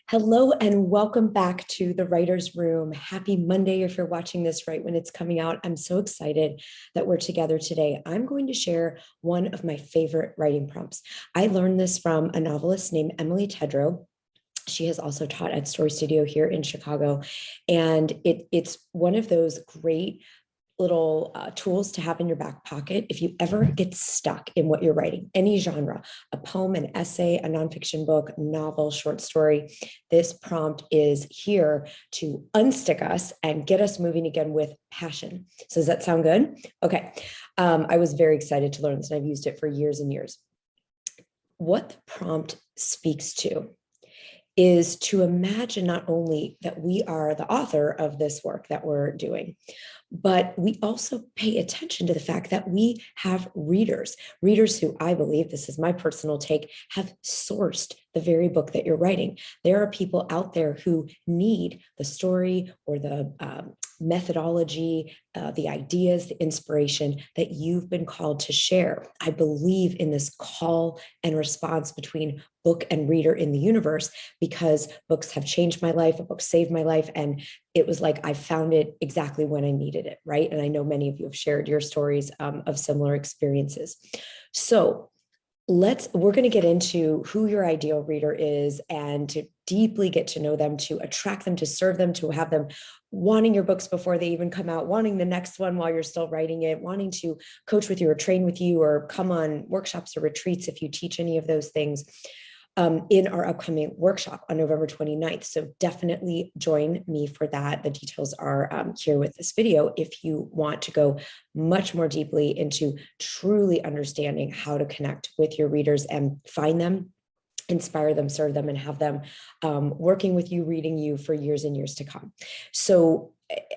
Hello and welcome back to the Writer's Room. Happy Monday if you're watching this right when it's coming out. I'm so excited that we're together today. I'm going to share one of my favorite writing prompts. I learned this from a novelist named Emily Tedrow. She has also taught at Story Studio here in Chicago. And it's one of those great little tools to have in your back pocket if you ever get stuck in what you're writing, any genre, a poem, an essay, a nonfiction book, novel, short story. This prompt is here to unstick us and get us moving again with passion. So does that sound good? Okay. I was very excited to learn this, and I've used it for years and years. What the prompt speaks to is to imagine not only that we are the author of this work that we're doing, but we also pay attention to the fact that we have readers who, I believe, this is my personal take, have sourced the very book that you're writing. There are people out there who need the story or the methodology, the ideas, the inspiration that you've been called to share. I believe in this call and response between book and reader in the universe, because books have changed my life, a book saved my life, and it was like I found it exactly when I needed it, right? And I know many of you have shared your stories of similar experiences. So we're going to get into who your ideal reader is and to deeply get to know them, to attract them, to serve them, to have them wanting your books before they even come out, wanting the next one while you're still writing it, wanting to coach with you or train with you or come on workshops or retreats if you teach any of those things. In our upcoming workshop on November 29th. So definitely join me for that. The details are here with this video if you want to go much more deeply into truly understanding how to connect with your readers and find them, inspire them, serve them, and have them working with you, reading you for years and years to come. So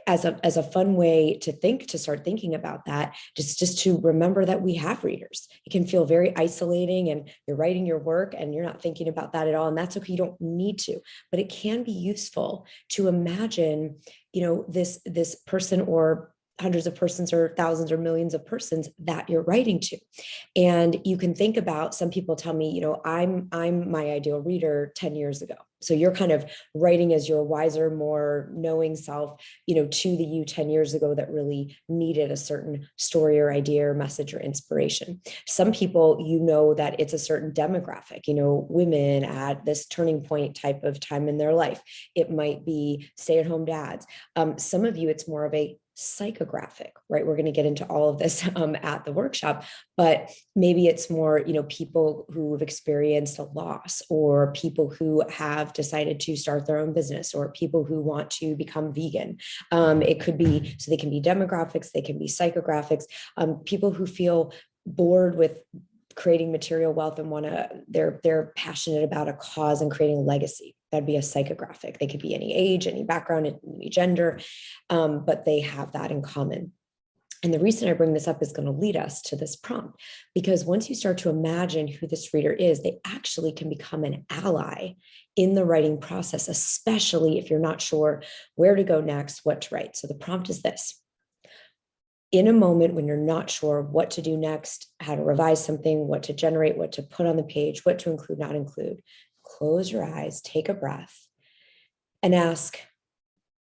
as a fun way to start thinking about that, just to remember that we have readers. It can feel very isolating and you're writing your work and you're not thinking about that at all. And that's okay. You don't need to, but it can be useful to imagine, this person or hundreds of persons or thousands or millions of persons that you're writing to. And you can think about, some people tell me, I'm my ideal reader 10 years ago. So you're kind of writing as your wiser, more knowing self, to the you 10 years ago that really needed a certain story or idea or message or inspiration. Some people, that it's a certain demographic, women at this turning point type of time in their life. It might be stay-at-home dads. Some of you, it's more of a psychographic, right? We're going to get into all of this at the workshop, but maybe it's more, people who have experienced a loss, or people who have decided to start their own business, or people who want to become vegan. It could be, so they can be demographics, they can be psychographics, people who feel bored with creating material wealth and they're passionate about a cause and creating a legacy. That'd be a psychographic. They could be any age, any background, any gender, but they have that in common. And the reason I bring this up is going to lead us to this prompt, because once you start to imagine who this reader is, they actually can become an ally in the writing process, especially if you're not sure where to go next, what to write. So the prompt is this: in a moment when you're not sure what to do next, how to revise something, what to generate, what to put on the page, what to include, not include, close your eyes, take a breath, and ask,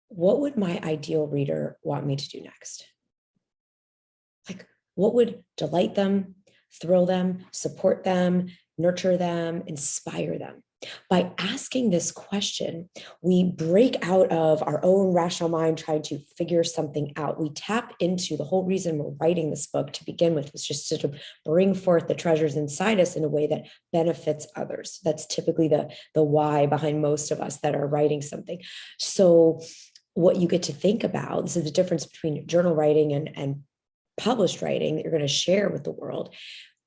what would my ideal reader want me to do next? Like, what would delight them, thrill them, support them, nurture them, inspire them? By asking this question, we break out of our own rational mind trying to figure something out. We tap into the whole reason we're writing this book to begin with, was just to bring forth the treasures inside us in a way that benefits others. That's typically the why behind most of us that are writing something. So what you get to think about, this is the difference between journal writing and published writing that you're going to share with the world.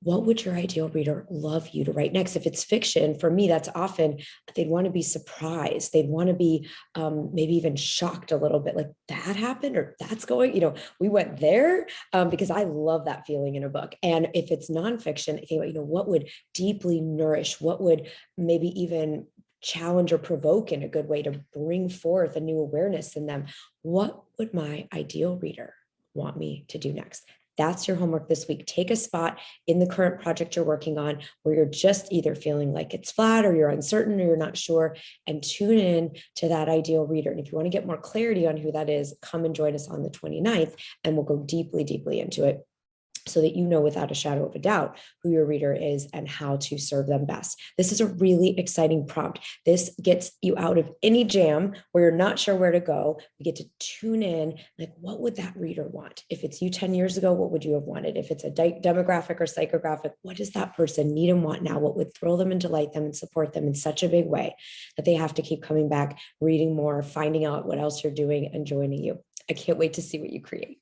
What would your ideal reader love you to write next? If it's fiction, for me, that's often they'd want to be surprised. They'd want to be maybe even shocked a little bit, like that happened or that's going, we went there, because I love that feeling in a book. And if it's nonfiction, I think about, what would deeply nourish, what would maybe even challenge or provoke in a good way to bring forth a new awareness in them. What would my ideal reader want me to do next? That's your homework this week. Take a spot in the current project you're working on where you're just either feeling like it's flat or you're uncertain or you're not sure, and tune in to that ideal reader. And if you want to get more clarity on who that is, come and join us on the 29th, and we'll go deeply, deeply into it, so that you know without a shadow of a doubt who your reader is and how to serve them best. This is a really exciting prompt. This gets you out of any jam where you're not sure where to go. You get to tune in, like, what would that reader want? If it's you 10 years ago, what would you have wanted? If it's a demographic or psychographic, what does that person need and want now? What would thrill them and delight them and support them in such a big way that they have to keep coming back, reading more, finding out what else you're doing, and joining you? I can't wait to see what you create.